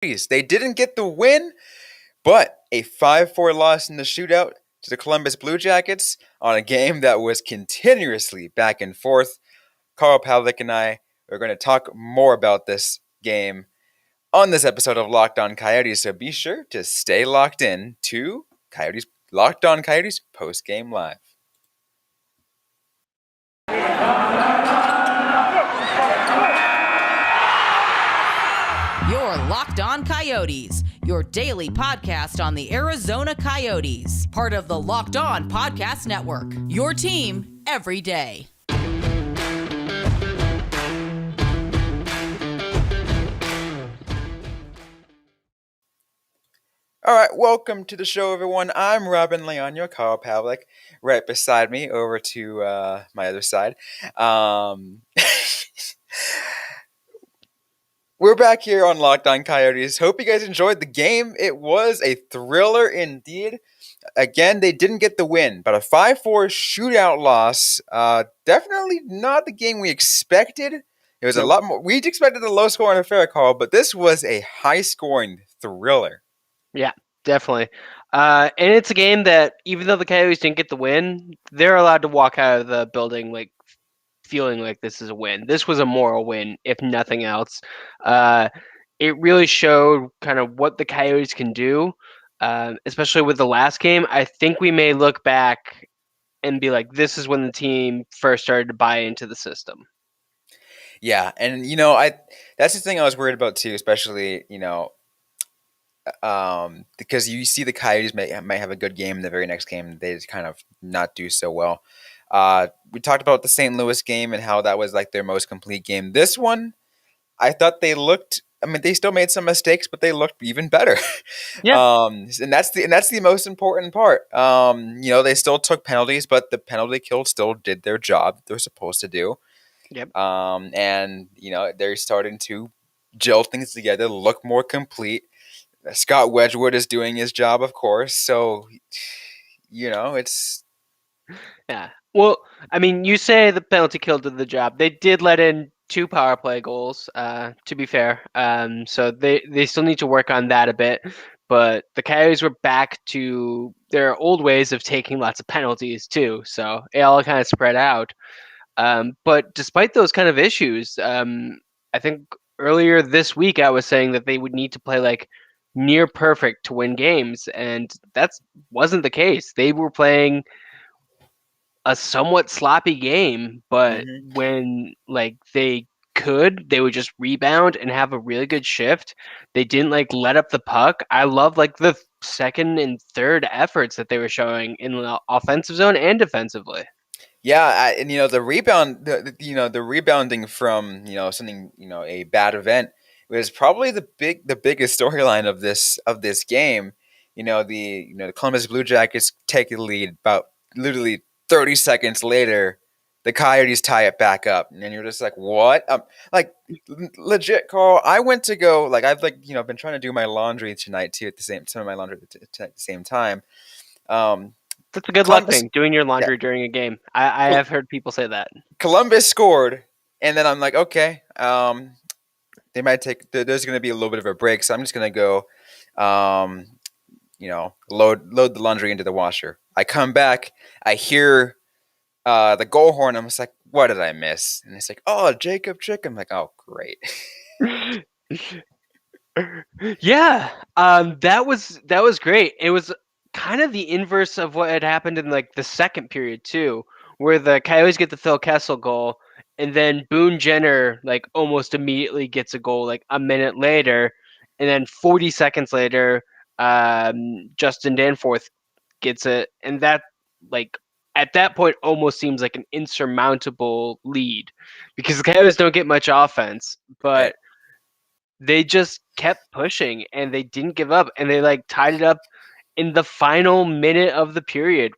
They didn't get the win, but a 5-4 loss in the shootout to the Columbus Blue Jackets on a game that was continuously back and forth. Carl Pavlock and I are going to talk more about this game on this episode of Locked On Coyotes, so be sure to stay locked in to Coyotes Locked On Coyotes Postgame Live. You're Locked On Coyotes, your daily podcast on the Arizona Coyotes, part of the Locked On Podcast Network, your team every day. All right, welcome to the show, everyone. I'm Robyn, Leaño, Carl Pavlock, right beside me, over to my other side. We're back here on Locked On Coyotes. Hope you guys enjoyed the game. It was a thriller indeed. Again, they didn't get the win, but a 5-4 shootout loss. Definitely not the game we expected. It was a lot more. We expected a low-scoring affair, Carl, but this was a high-scoring thriller. Yeah, definitely. And it's a game that, even though the Coyotes didn't get the win, they're allowed to walk out of the building like feeling like this is a win. This was a moral win, if nothing else. It really showed kind of what the Coyotes can do, especially with the last game. I think we may look back and be like, this is when the team first started to buy into the system. Yeah, and that's the thing I was worried about too, especially because you see the Coyotes might have a good game in the very next game, they just kind of not do so well. We talked about the St. Louis game and how that was like their most complete game. This one, I thought they looked. I mean, they still made some mistakes, but they looked even better. Yeah. And that's the most important part. They still took penalties, but the penalty kill still did their job they're supposed to do. Yep. And they're starting to gel things together, look more complete. Scott Wedgwood is doing his job, of course. So, it's. Yeah. Well, I mean, you say the penalty kill did the job. They did let in 2 power play goals, to be fair. So they still need to work on that a bit. But the Coyotes were back to their old ways of taking lots of penalties, too. So it all kind of spread out. But despite those kind of issues, I think earlier this week I was saying that they would need to play like near perfect to win games. And that wasn't the case. They were playing a somewhat sloppy game, but when they would just rebound and have a really good shift. They didn't let up the puck. I love the second and third efforts that they were showing in the offensive zone and defensively. Yeah, and the rebound, the rebounding from something a bad event was probably the biggest storyline of this game. The Columbus Blue Jackets take the lead about literally 30 seconds later. The Coyotes tie it back up, and then you're just like, what? Legit, Carl. I went to go I've been trying to do my laundry tonight too some of my laundry at the same time. That's a good luck thing, doing your laundry during a game. I have heard people say that. Columbus scored, and then I'm like, okay, they might there's going to be a little bit of a break, so I'm just going to go, load the laundry into the washer. I come back, I hear the goal horn. I'm just like, what did I miss? And it's like, oh, Jacob Chick. I'm like, oh, great. Yeah, that was great. It was kind of the inverse of what had happened in the second period too, where the Coyotes get the Phil Kessel goal, and then Boone Jenner almost immediately gets a goal a minute later, and then 40 seconds later, Justin Danforth gets it, and that at that point almost seems like an insurmountable lead because the Coyotes don't get much offense, but they just kept pushing and they didn't give up, and they tied it up in the final minute of the period.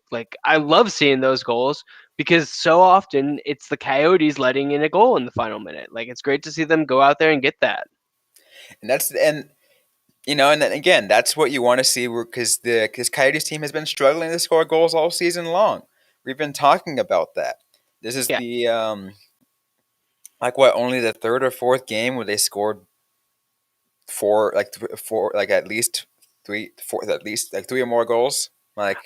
I love seeing those goals because so often it's the Coyotes letting in a goal in the final minute. It's great to see them go out there and get that. And then again, that's what you want to see, because Coyotes team has been struggling to score goals all season long. We've been talking about that. This is the only the third or fourth game where they scored four, like at least three or more goals. Like,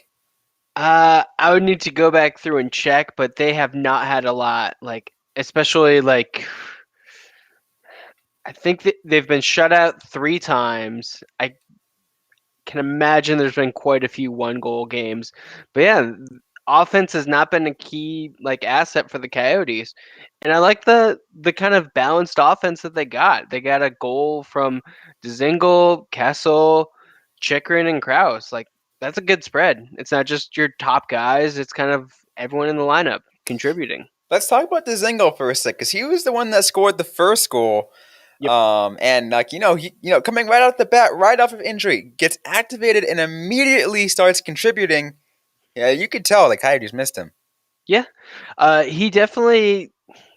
I would need to go back through and check, but they have not had a lot. Like, especially like, I think that they've been shut out 3 times. I can imagine there's been quite a few 1 goal games. But yeah, offense has not been a key like asset for the Coyotes. And I like the kind of balanced offense that they got. They got a goal from Dzingel, Kessel, Chikrin, and Kraus. Like that's a good spread. It's not just your top guys, it's kind of everyone in the lineup contributing. let's talk about the Zingle for a sec, because he was the one that scored the first goal. Yep. And like coming right out the bat, right off of injury, gets activated and immediately starts contributing. Yeah, you could tell the Coyotes missed him. Yeah. He definitely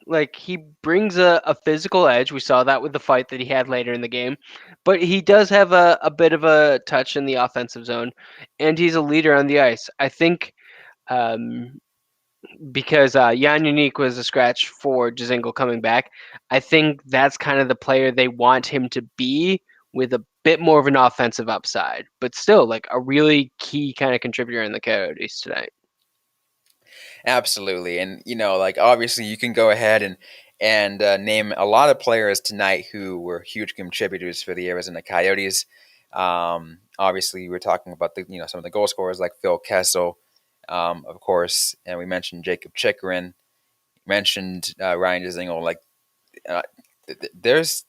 like he brings a physical edge. We saw that with the fight that he had later in the game. But he does have a bit of a touch in the offensive zone, and he's a leader on the ice. I think um, because Jan Unique was a scratch for Dzingel coming back, I think that's kind of the player they want him to be with a bit more of an offensive upside, but still like a really key kind of contributor in the Coyotes tonight. Absolutely, and like obviously you can go ahead and name a lot of players tonight who were huge contributors for the Arizona Coyotes. Obviously, we're talking about the some of the goal scorers like Phil Kessel, of course, and we mentioned Jacob Chikrin, mentioned Ryan Dzingel. Like, there's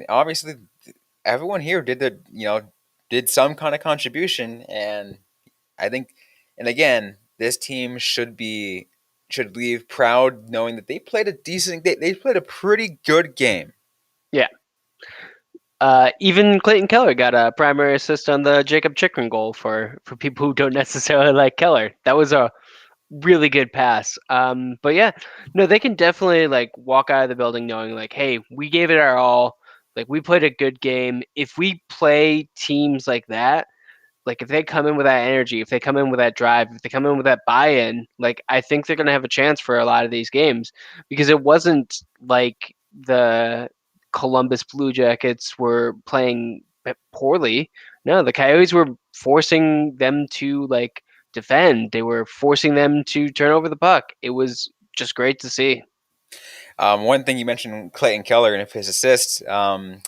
obviously everyone here did some kind of contribution, and I think, and again, this team should leave proud knowing that they played a decent. They played a pretty good game. Yeah. Even Clayton Keller got a primary assist on the Jacob Chikrin goal for people who don't necessarily like Keller. That was a really good pass. But yeah, no, they can definitely like walk out of the building knowing like, hey, we gave it our all. Like we played a good game. If we play teams like that, like if they come in with that energy, if they come in with that drive, if they come in with that buy-in, like I think they're going to have a chance for a lot of these games because it wasn't like the Columbus Blue Jackets were playing poorly. No, the Coyotes were forcing them to like defend. They were forcing them to turn over the puck. It was just great to see. One thing you mentioned Clayton Keller and his assists. I'm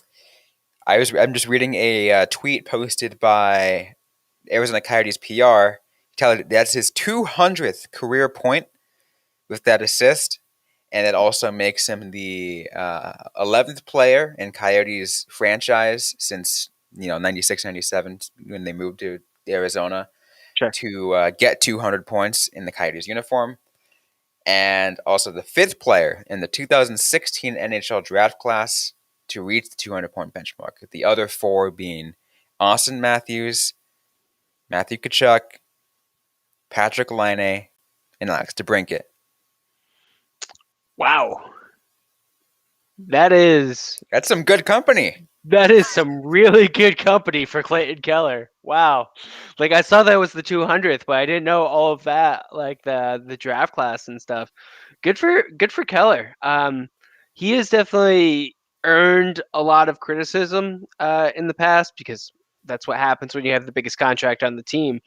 just reading a tweet posted by Arizona Coyotes PR. That's his 200th career point with that assist, and it also makes him the 11th player in Coyotes franchise since 96, 97 when they moved to Arizona Sure. to get 200 points in the Coyotes uniform, and also the 5th player in the 2016 NHL draft class to reach the 200-point benchmark. The other 4 being Austin Matthews, Matthew Tkachuk, Patrick Laine, and Alex DeBrincat. Wow. That's some good company. That is some really good company for Clayton Keller. Wow. Like I saw that was the 200th, but I didn't know all of that, like the draft class and stuff. Good for Keller. He has definitely earned a lot of criticism in the past because that's what happens when you have the biggest contract on the team.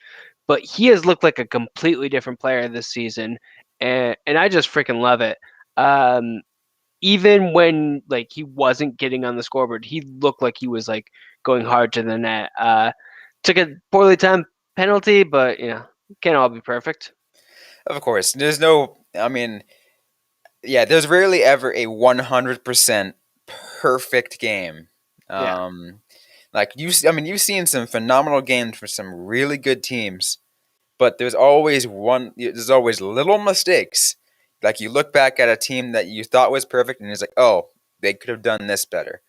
But he has looked like a completely different player this season, and I just freaking love it. Even when like he wasn't getting on the scoreboard, he looked like he was like going hard to the net. Took a poorly timed penalty, but can't all be perfect. Of course, there's no. I mean, there's rarely ever a 100% perfect game. Yeah, Like you've seen some phenomenal games for some really good teams, but there's always little mistakes. Like you look back at a team that you thought was perfect, and it's like, oh, they could have done this better.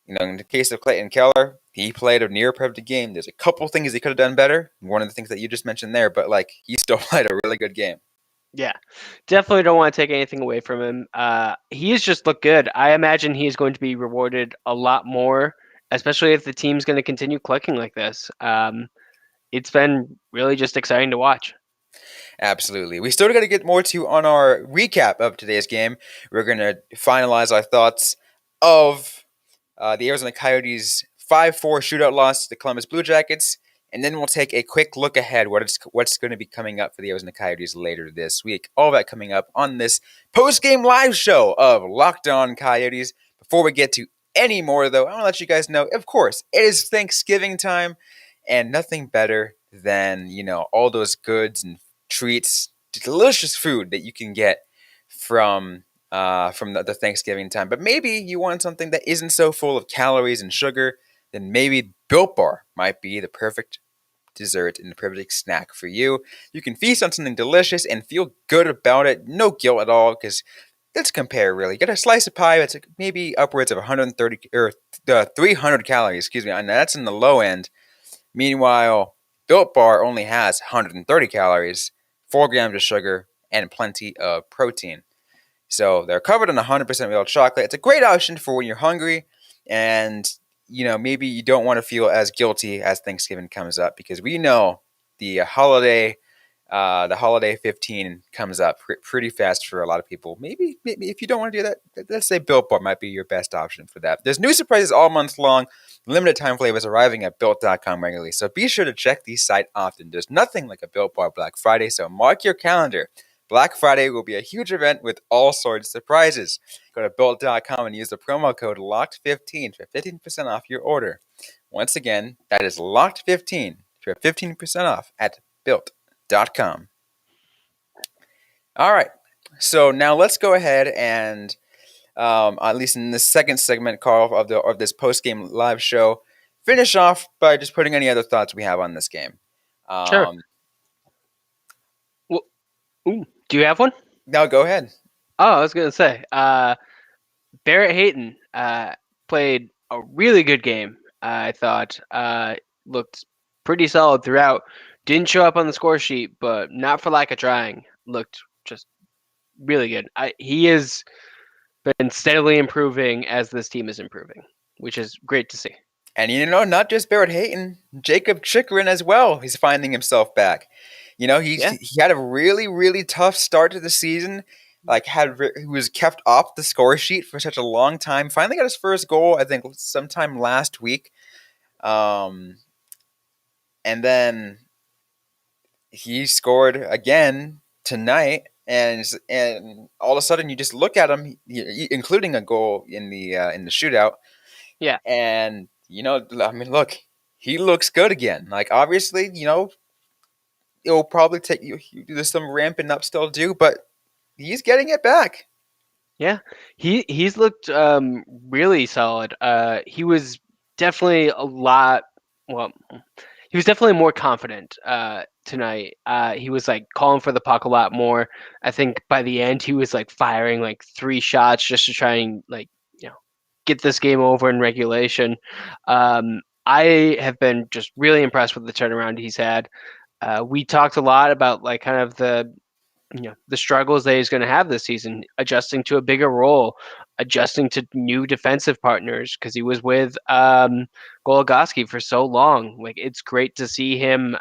In the case of Clayton Keller, he played a near perfect game. There's a couple things he could have done better. One of the things that you just mentioned there, but like he still played a really good game. yeah, definitely don't want to take anything away from him. He has just looked good. I imagine he is going to be rewarded a lot more, especially if the team's going to continue clicking like this. It's been really just exciting to watch. Absolutely. We still got to get more to on our recap of today's game. We're going to finalize our thoughts of the Arizona Coyotes' 5-4 shootout loss to the Columbus Blue Jackets. And then we'll take a quick look ahead what's going to be coming up for the Arizona Coyotes later this week. All that coming up on this post-game live show of Locked On Coyotes. Before we get to any more, though, I want to let you guys know, of course, it is Thanksgiving time, and nothing better than, all those goods and treats, delicious food that you can get from the Thanksgiving time. But maybe you want something that isn't so full of calories and sugar, then maybe Built Bar might be the perfect dessert and the perfect snack for you. You can feast on something delicious and feel good about it. No guilt at all, because let's compare really. Get a slice of pie that's maybe upwards of 130 or 300 calories, excuse me, and that's in the low end. Meanwhile, Built Bar only has 130 calories, 4 grams of sugar, and plenty of protein. So they're covered in 100% real chocolate. It's a great option for when you're hungry and, maybe you don't want to feel as guilty as Thanksgiving comes up, because we know the holiday 15 comes up pretty fast for a lot of people. Maybe if you don't want to do that, let's say Built Bar might be your best option for that. There's new surprises all month long. Limited time flavors arriving at Built.com regularly. So be sure to check the site often. There's nothing like a Built Bar Black Friday, so mark your calendar. Black Friday will be a huge event with all sorts of surprises. Go to Built.com and use the promo code LOCKED15 for 15% off your order. Once again, that is LOCKED15 for 15% off at Built.com. All right, so now let's go ahead and, at least in the second segment, Carl, of this post-game live show, finish off by just putting any other thoughts we have on this game. Sure. Well, do you have one? No, go ahead. Oh, I was going to say, Barrett Hayton played a really good game, I thought. Looked pretty solid throughout. Didn't show up on the score sheet, but not for lack of trying. Looked just really good. He has been steadily improving as this team is improving, which is great to see. And, not just Barrett Hayton, Jacob Chikrin as well. He's finding himself back. He had a really, really tough start to the season. He was kept off the score sheet for such a long time. Finally got his first goal, I think, sometime last week. And then he scored again tonight. And all of a sudden, you just look at him, including a goal in the shootout. Yeah. And look, he looks good again. Obviously, it'll probably take you. There's some ramping up still to do, but he's getting it back. Yeah, he's looked really solid. He was definitely he was definitely more confident tonight. He was calling for the puck a lot more. I think by the end he was firing 3 shots just to try and get this game over in regulation. I have been just really impressed with the turnaround he's had. We talked a lot about kind of the struggles that he's going to have this season, adjusting to a bigger role, adjusting to new defensive partners, because he was with Goligoski for so long. It's great to see him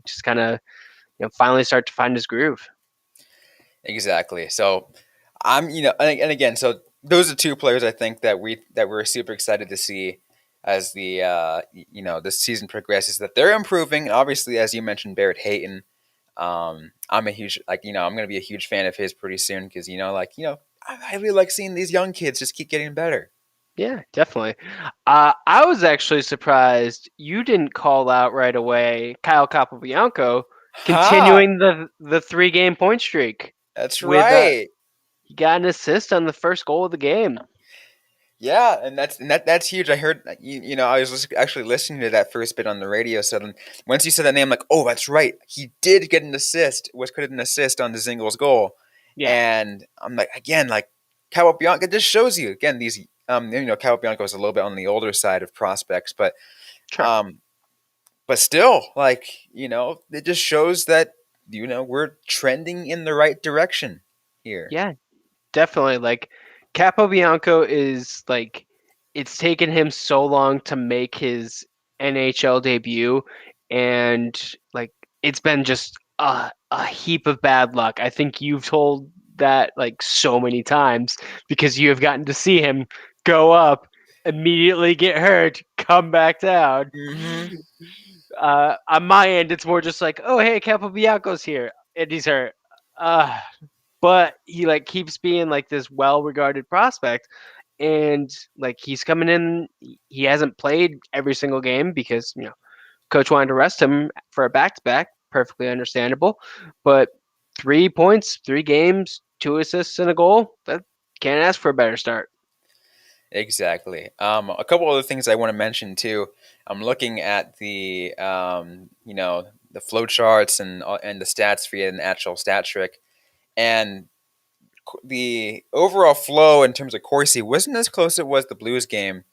just kind of finally start to find his groove. Exactly. So I'm and again, so those are 2 players I think that we're super excited to see as the this season progresses, that they're improving. And obviously, as you mentioned, Barrett Hayton. I'm a huge I'm going to be a huge fan of his pretty soon, because I really like seeing these young kids just keep getting better. Yeah, definitely. I was actually surprised you didn't call out right away Kyle Capobianco continuing the 3-game point streak. That's right. He got an assist on the first goal of the game. Yeah, and that's huge. I heard, I was actually listening to that first bit on the radio. So once you said that name, I'm like, oh, that's right. He did get an assist. Was put an assist on the Zingles goal. Yeah. And I'm like, again, Capobianco, it just shows you again these. Capobianco is a little bit on the older side of prospects, but sure. But still, it just shows that we're trending in the right direction here. Yeah, definitely. Capobianco is it's taken him so long to make his NHL debut, and it's been just a heap of bad luck. I think you've told that so many times, because you have gotten to see him go up immediately get hurt, come back down. Mm-hmm. On my end, it's more just like, oh hey, Capobianco's here and he's hurt. Uh, but he like keeps being like this well-regarded prospect, and like he's coming in. He hasn't played every single game because coach wanted to rest him for a back-to-back. Perfectly understandable, but 3 points, 3 games, 2 assists and a goal. That can't ask for a better start. Exactly. A couple other things I want to mention too. I'm looking at the the flow charts and the stats via an actual stat trick, and the overall flow in terms of Corsi wasn't as close as it was the Blues game.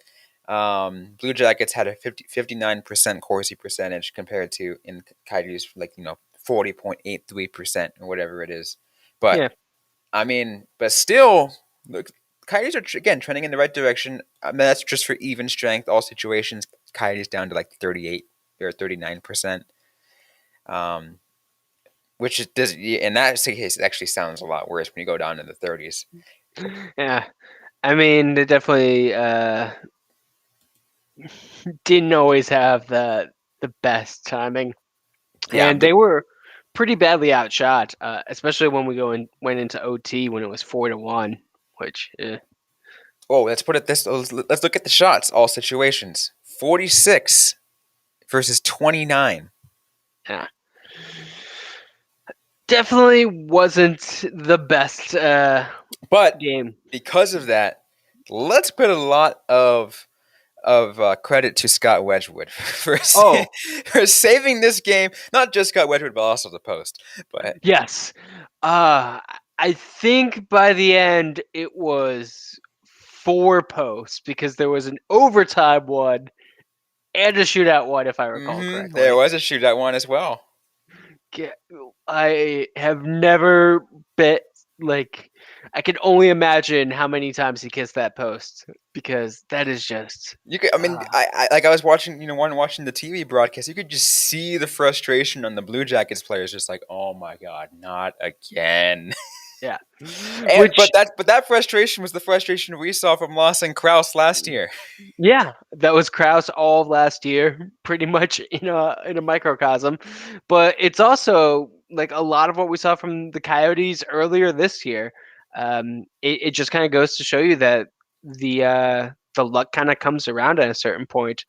Blue Jackets had a 59% Corsi percentage compared to in Coyotes 40.83% or whatever it is. But Yeah, I mean, but still, look, Coyotes are again trending in the right direction. I mean, that's just for even strength, all situations. Coyotes down to like 38 or 39%. Um, which it does in that case, it actually sounds a lot worse when you go down to the 30s. yeah. I mean, they definitely didn't always have the best timing, Yeah. and they were pretty badly outshot, especially when went into OT when it was 4-1, which Oh, let's put it this. Let's look at the shots. All situations. 46 versus 29. yeah, definitely wasn't the best But game. because of that, let's put a lot of credit to Scott Wedgwood Oh, for saving this game. Not just Scott Wedgwood, but also the post. But yes. I think by the end it was 4 posts because there was an overtime one and a shootout one, if I recall there correctly. was a shootout one as well. Ge- I have never bet like I can only imagine how many times he kissed that post because that is just You could, I mean, uh, I was watching, one watching the TV broadcast. You could just see the frustration on the Blue Jackets players, just like, oh my god, not again. yeah. And Which but that frustration was the frustration we saw from Lawson Krause last year. yeah, that was Kraus all of last year, pretty much in a microcosm. But it's also like a lot of what we saw from the Coyotes earlier this year. It just kind of goes to show you that the luck kind of comes around at a certain point.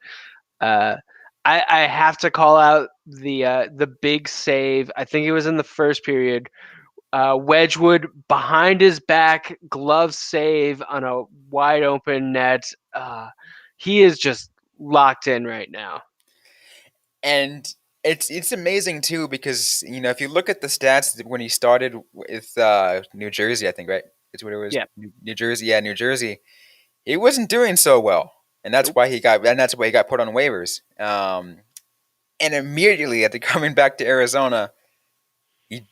Uh, I have to call out the big save. I think it was in the first period. Wedgwood behind his back, glove save on a wide open net. He is just locked in right now. And it's amazing too because if you look at the stats when he started with New Jersey, I think right, it's what it was. Yeah. New Jersey, yeah, New Jersey. He wasn't doing so well, and that's Nope. why he got put on waivers. And immediately after coming back to Arizona, he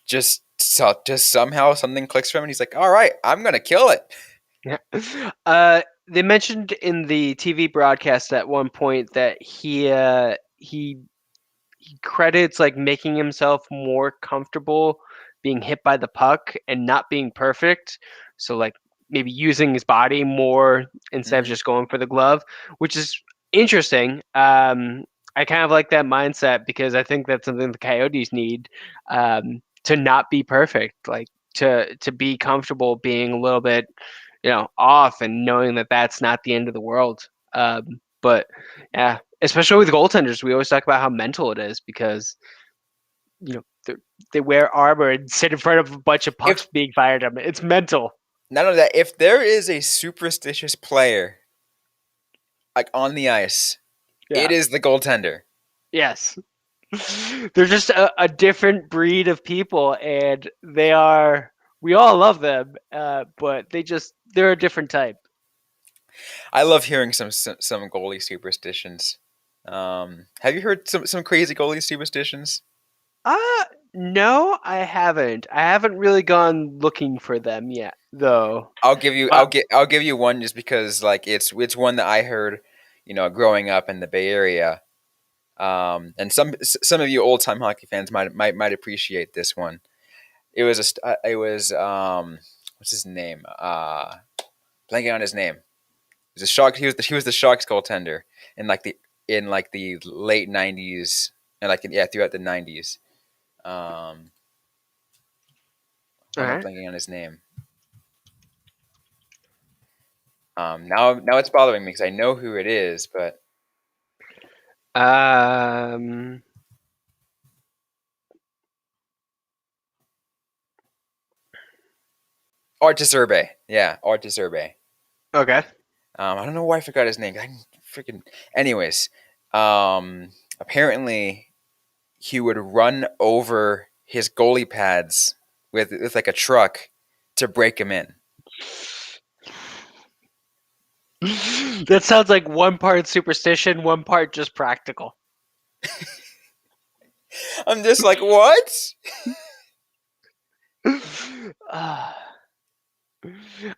just somehow something clicks for him, and he's like, "All right, I'm gonna kill it." Yeah. They mentioned in the TV broadcast at one point that he credits like making himself more comfortable being hit by the puck and not being perfect. So like maybe using his body more instead of Hmm. just going for the glove, which is interesting. I kind of like that mindset because I think that's something the Coyotes need, to not be perfect, like to be comfortable being a little bit, off and knowing that that's not the end of the world. But yeah, especially with goaltenders, we always talk about how mental it is because they wear armor and sit in front of a bunch of If pucks being fired at them. It's mental. Not only that, if there is a superstitious player like on the ice, it Yeah. is the goaltender. Yes. They're just a different breed of people, and they are. We all love them, but they're a different type. I love hearing some goalie superstitions. Have you heard some crazy goalie superstitions? Uh no, I haven't. I haven't really gone looking for them yet, though. Uh, I'll give you one just because like it's one that I heard, growing up in the Bay Area. And some of you old time hockey fans might appreciate this one. It was what's his name? Blanking on his name. was a Shark. He was the Sharks goaltender in the late '90s and throughout the '90s. All Why am I right. blanking on his name? Now it's bothering me because I know who it is, but Um. Art Deserbe. Yeah, Art Deserbe. Okay. I don't know why I forgot his name. I freaking. Anyways, apparently he would run over his goalie pads with like a truck to break him in. That sounds like one part superstition, one part just practical. I'm just like, what?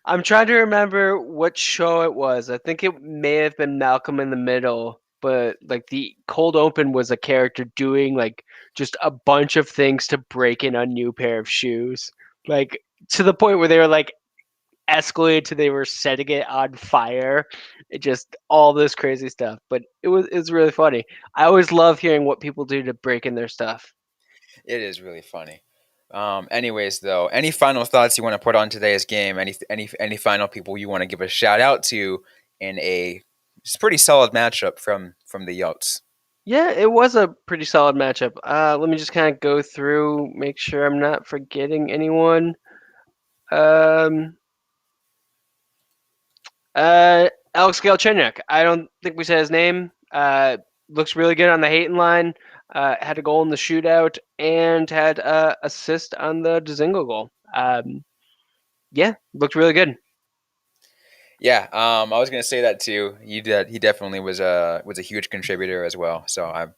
I'm trying to remember what show it was. I think it may have been Malcolm in the Middle, but like the cold open was a character doing like just a bunch of things to break in a new pair of shoes. Like to the point where they were like escalated to they were setting it on fire. It just all this crazy stuff. But it was really funny. I always love hearing what people do to break in their stuff. It is really funny. Anyways, though, any final thoughts you want to put on today's game? Any final people you want to give a shout out to in a pretty solid matchup from the Yotes? Yeah, it was a pretty solid matchup. Let me just kind of go through, make sure I'm not forgetting anyone. Um, Alex Galchenyuk. I don't think we said his name. Looks really good on the Hayton line. Had a goal in the shootout and had assist on the Dzingel goal. Yeah, looked really good. Yeah, I was gonna say that too. He definitely was a huge contributor as well. So I'm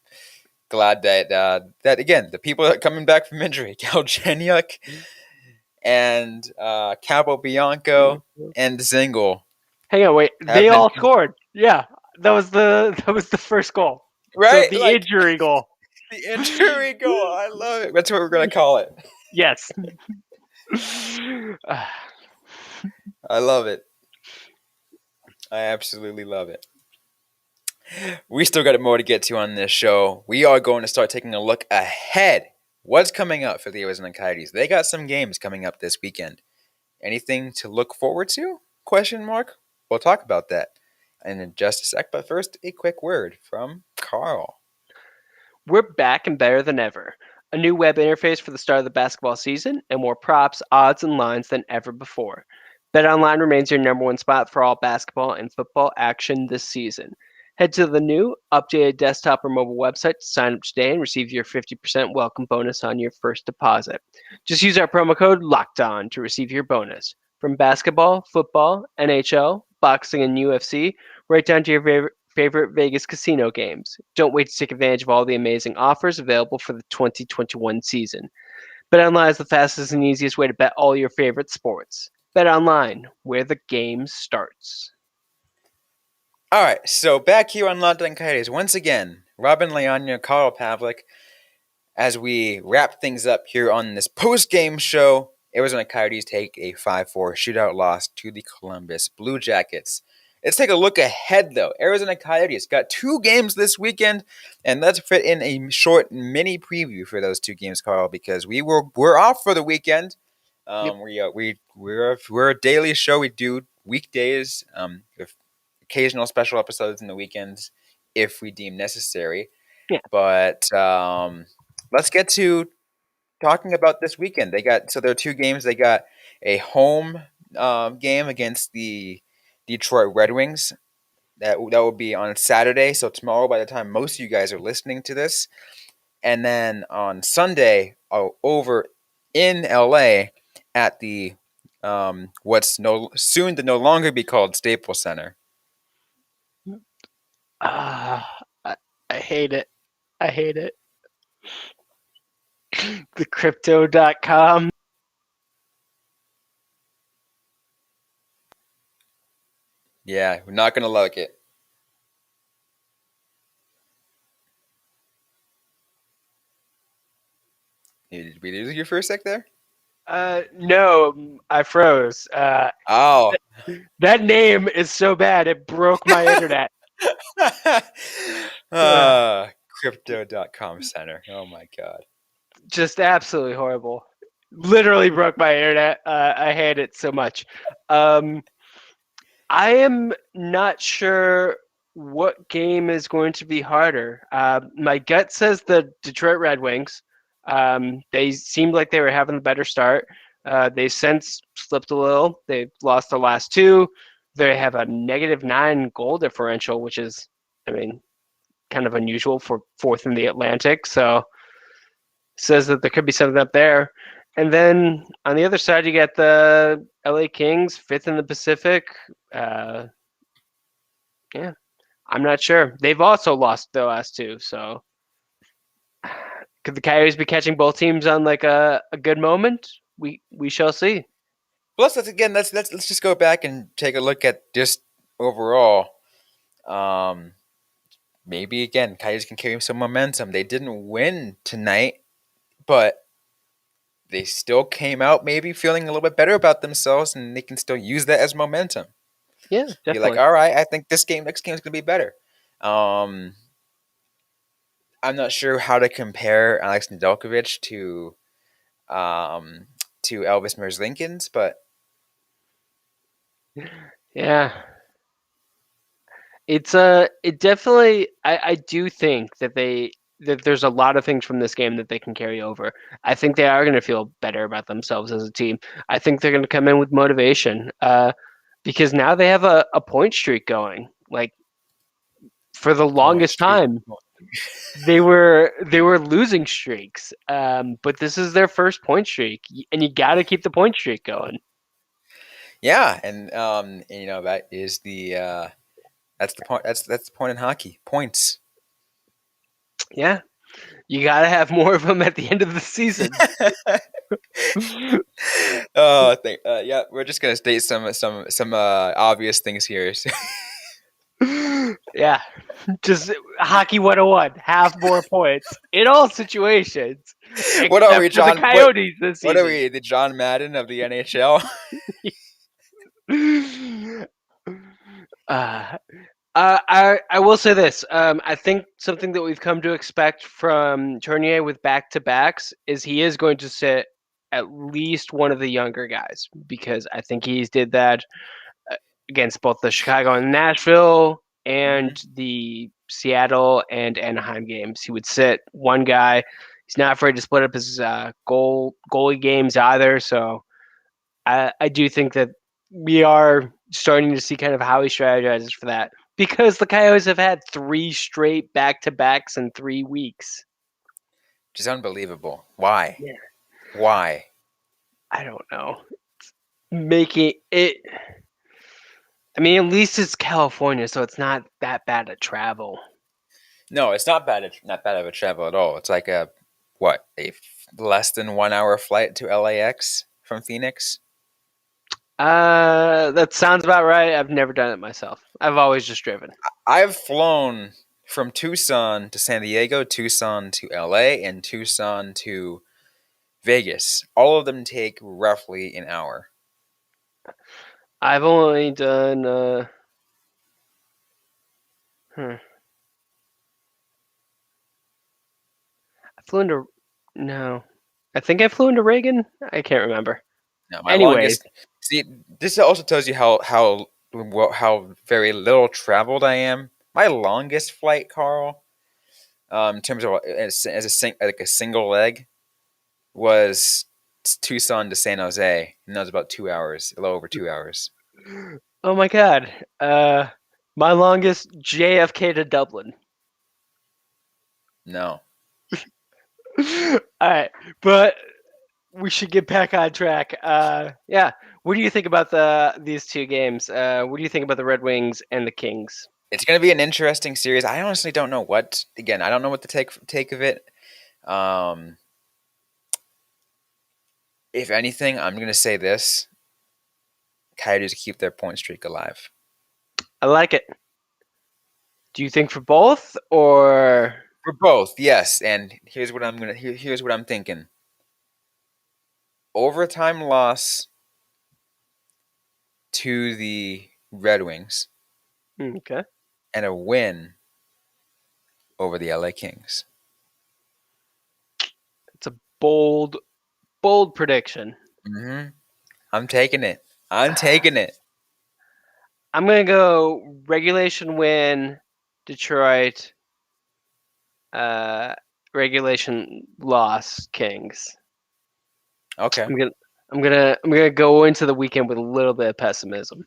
glad that again the people that are coming back from injury, Galchenyuk and Cabo Bianco and Zingle Hang on, wait. have They been all scored. Yeah, that was the first goal. So right the like injury goal. the injury goal. I love it. That's what we're gonna call it. Yes. I love it. I absolutely love it. We still got more to get to on this show. We are going to start taking a look ahead. What's coming up for the Arizona Coyotes? They got some games coming up this weekend. Anything to look forward to? Question mark. We'll talk about that in just a sec. But first, a quick word from Carl. We're back and better than ever. A new web interface for the start of the basketball season, and more props, odds, and lines than ever before. BetOnline remains your number one spot for all basketball and football action this season. Head to the new, updated desktop or mobile website to sign up today and receive your 50% welcome bonus on your first deposit. Just use our promo code LOCKEDON to receive your bonus. From basketball, football, NHL, boxing, and UFC, right down to your favorite Vegas casino games. Don't wait to take advantage of all the amazing offers available for the 2021 season. BetOnline is the fastest and easiest way to bet all your favorite sports. BetOnline, where the game starts. All right, so back here on London Coyotes once again. Robyn, Leaño, Carl Pavlock. As we wrap things up here on this post-game show, Arizona Coyotes take a 5-4 shootout loss to the Columbus Blue Jackets. Let's take a look ahead, though. Arizona Coyotes got 2 games this weekend, and let's fit in a short mini preview for those 2 games, Carl, because we're off for the weekend. Yep. We're a daily show. We do weekdays, with occasional special episodes in the weekends if we deem necessary. Yeah. But let's get to talking about this weekend. There are 2 games. They got a home game against the Detroit Red Wings. That will be on Saturday, so tomorrow by the time most of you guys are listening to this. And then on Sunday, over in LA at the what's soon to no longer be called Staples Center. I hate it. I hate it. The crypto.com. Yeah, we're not gonna like it. Did we lose you for a sec there? No, I froze. Oh. That name is so bad it broke my internet. Uh, Crypto.com center. Oh my god. just absolutely horrible. Literally broke my internet. I hate it so much. Um, I am not sure what game is going to be harder. My gut says the Detroit Red Wings. They seemed like they were having a better start. They've since slipped a little. They've lost the last two. They have a -9 goal differential, which is, I mean, kind of unusual for fourth in the Atlantic. So says that there could be something up there. And then on the other side, you got the LA Kings, fifth in the Pacific. Uh, yeah, I'm not sure. They've also lost the last two, so could the Coyotes be catching both teams on like a good moment? We shall see. Plus, let's just go back and take a look at just overall. Um, Maybe again, Coyotes can carry some momentum. They didn't win tonight, but they still came out maybe feeling a little bit better about themselves, and they can still use that as momentum. Yeah, Be like, definitely. all right, I think next game is gonna be better. Um, I'm not sure how to compare Alex Nedeljkovic um, to Elvis Merzlikins, but Yeah, it definitely. I do think that there's a lot of things from this game that they can carry over. I think they are going to feel better about themselves as a team. I think they're going to come in with motivation. Because now they have a point streak going. Like for the point longest streak. time, they were losing streaks. But this is their first point streak, and you got to keep the point streak going. Yeah, and that is that's the point. That's the point in hockey. Points. Yeah, you got to have more of them at the end of the season. Oh, yeah, we're just gonna state some obvious things here. Yeah, just hockey 101. Have more points in all situations, What are we, except for the John? What Coyotes this what are season. we? The John Madden of the NHL? uh, I will say this. I think something that we've come to expect from Tournier with back to backs is he is going to sit at least one of the younger guys because I think he's did that uh, against both the Chicago and Nashville Hmm. and the Seattle and Anaheim games. He would sit one guy. He's not afraid to split up his goalie games either. So I do think that we are starting to see kind of how he strategizes for that because the Coyotes have had three straight back to backs in 3 weeks. Which is unbelievable. Why? Yeah. Why? I don't know. Making it. I mean, at least it's California, so it's not that bad to travel. No, it's not bad. Not bad of a travel at all. It's like a less than 1 hour flight to LAX from Phoenix. That sounds about right. I've never done it myself. I've always just driven. I've flown from Tucson to San Diego, Tucson to LA, and Tucson to Vegas. All of them take roughly an hour. I've only done. Hmm. I flew into. No, I think I flew into Reagan. I can't remember. Now, my Anyways, longest. See, this also tells you how very little traveled I am. My longest flight, Carl, in terms of like a single leg, was Tucson to San Jose, and that was about 2 hours, a little over 2 hours. oh my god. My longest JFK to Dublin. No, All right, but we should get back on track. Yeah. What do you think about these two games? What do you think about the Red Wings and the Kings? it's going to be an interesting series. I honestly don't know what. Again, I don't know what to take of it. Um, if anything, I'm going to say this: Coyotes keep their point streak alive. I like it. Do you think for both or For both, yes. And here's what I'm thinking. overtime loss to the Red Wings Okay. and a win over the LA Kings. It's a bold, bold prediction. Mm-hmm. I'm taking it. I'm taking it. I'm gonna go regulation win, Detroit. Uh, regulation loss, Kings. Okay. I'm gonna, I'm gonna go into the weekend with a little bit of pessimism.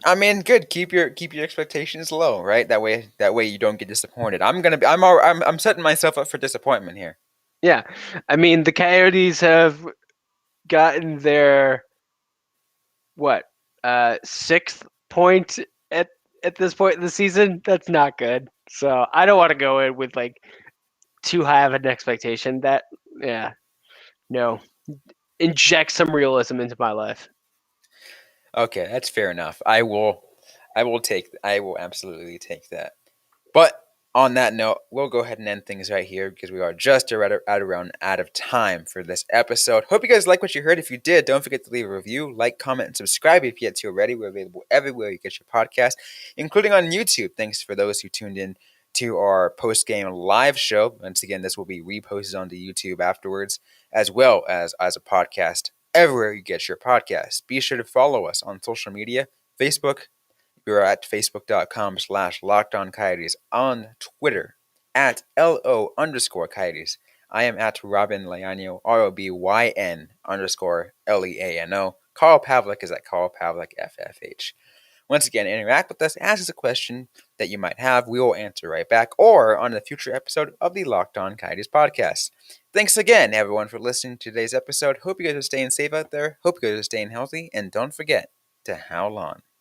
I mean, good. Keep your expectations low, right? That way you don't get disappointed. I'm setting myself up for disappointment here. Yeah, I mean the Coyotes have gotten their what sixth point at at this point in the season. That's not good. So I don't want to go in with like too high of an expectation. That yeah, no, inject some realism into my life. Okay, that's fair enough. I will absolutely take that. But on that note, we'll go ahead and end things right here because we are just around out of time for this episode. Hope you guys like what you heard. If you did, don't forget to leave a review, like, comment, and subscribe if you yet to already. We're available everywhere you get your podcast, including on YouTube. Thanks for those who tuned in to our post-game live show. Once again, this will be reposted onto YouTube afterwards, as well as a podcast everywhere you get your podcasts. Be sure to follow us on social media, Facebook. We are at facebook.com/LockedOnCoyotes, on Twitter at LO_Coyotes. I am at Robyn Leaño, ROBYN_LEANO. Carl Pavlock is at Carl Pavlock FFH. Once again, interact with us, ask us a question that you might have. We will answer right back or on a future episode of the Locked On Coyotes podcast. Thanks again, everyone, for listening to today's episode. Hope you guys are staying safe out there. Hope you guys are staying healthy. And don't forget to howl on.